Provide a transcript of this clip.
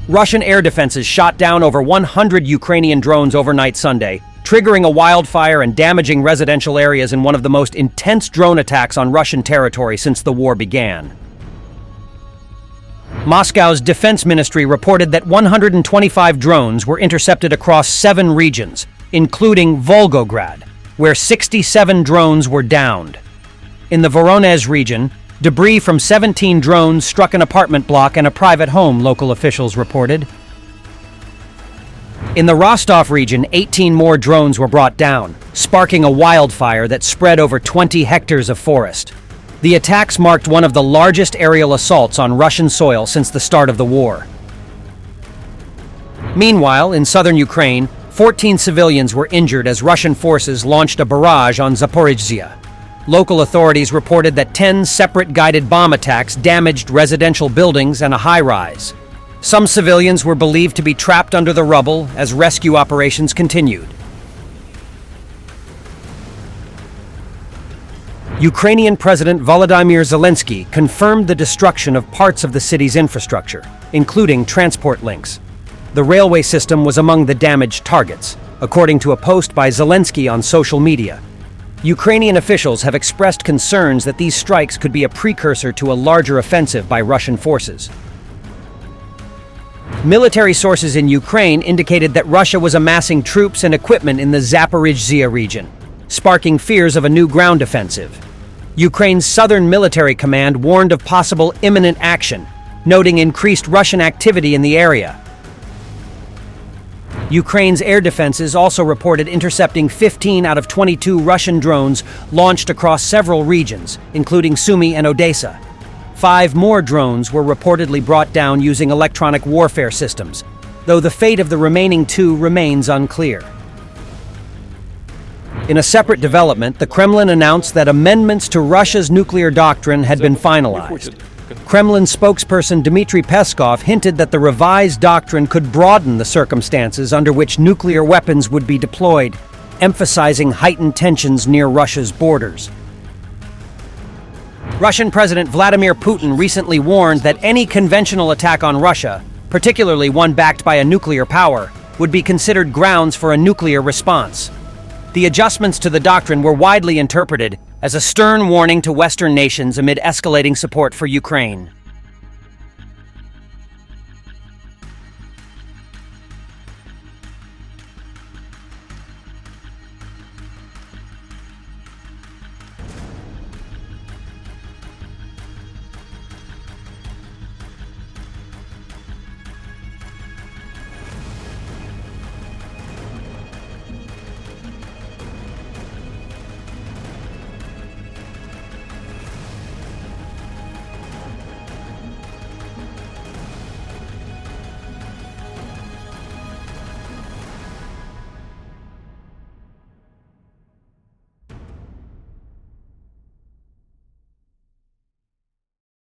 Russian air defenses shot down over 100 Ukrainian drones overnight Sunday, triggering a wildfire and damaging residential areas in one of the most intense drone attacks on Russian territory since the war began. Moscow's defense ministry reported that 125 drones were intercepted across 7 regions, including Volgograd, where 67 drones were downed. In the Voronezh region, debris from 17 drones struck an apartment block and a private home, local officials reported. In the Rostov region, 18 more drones were brought down, sparking a wildfire that spread over 20 hectares of forest. The attacks marked one of the largest aerial assaults on Russian soil since the start of the war. Meanwhile, in southern Ukraine, 14 civilians were injured as Russian forces launched a barrage on Zaporizhzhia. Local authorities reported that 10 separate guided bomb attacks damaged residential buildings and a high-rise. Some civilians were believed to be trapped under the rubble as rescue operations continued. Ukrainian President Volodymyr Zelensky confirmed the destruction of parts of the city's infrastructure, including transport links. The railway system was among the damaged targets, according to a post by Zelensky on social media. Ukrainian officials have expressed concerns that these strikes could be a precursor to a larger offensive by Russian forces. Military sources in Ukraine indicated that Russia was amassing troops and equipment in the Zaporizhzhia region, sparking fears of a new ground offensive. Ukraine's Southern Military Command warned of possible imminent action, noting increased Russian activity in the area. Ukraine's air defenses also reported intercepting 15 out of 22 Russian drones launched across several regions, including Sumy and Odessa. 5 more drones were reportedly brought down using electronic warfare systems, though the fate of the remaining 2 remains unclear. In a separate development, the Kremlin announced that amendments to Russia's nuclear doctrine had been finalized. Kremlin spokesperson Dmitry Peskov hinted that the revised doctrine could broaden the circumstances under which nuclear weapons would be deployed, emphasizing heightened tensions near Russia's borders. Russian President Vladimir Putin recently warned that any conventional attack on Russia, particularly one backed by a nuclear power, would be considered grounds for a nuclear response. The adjustments to the doctrine were widely interpreted as a stern warning to Western nations amid escalating support for Ukraine.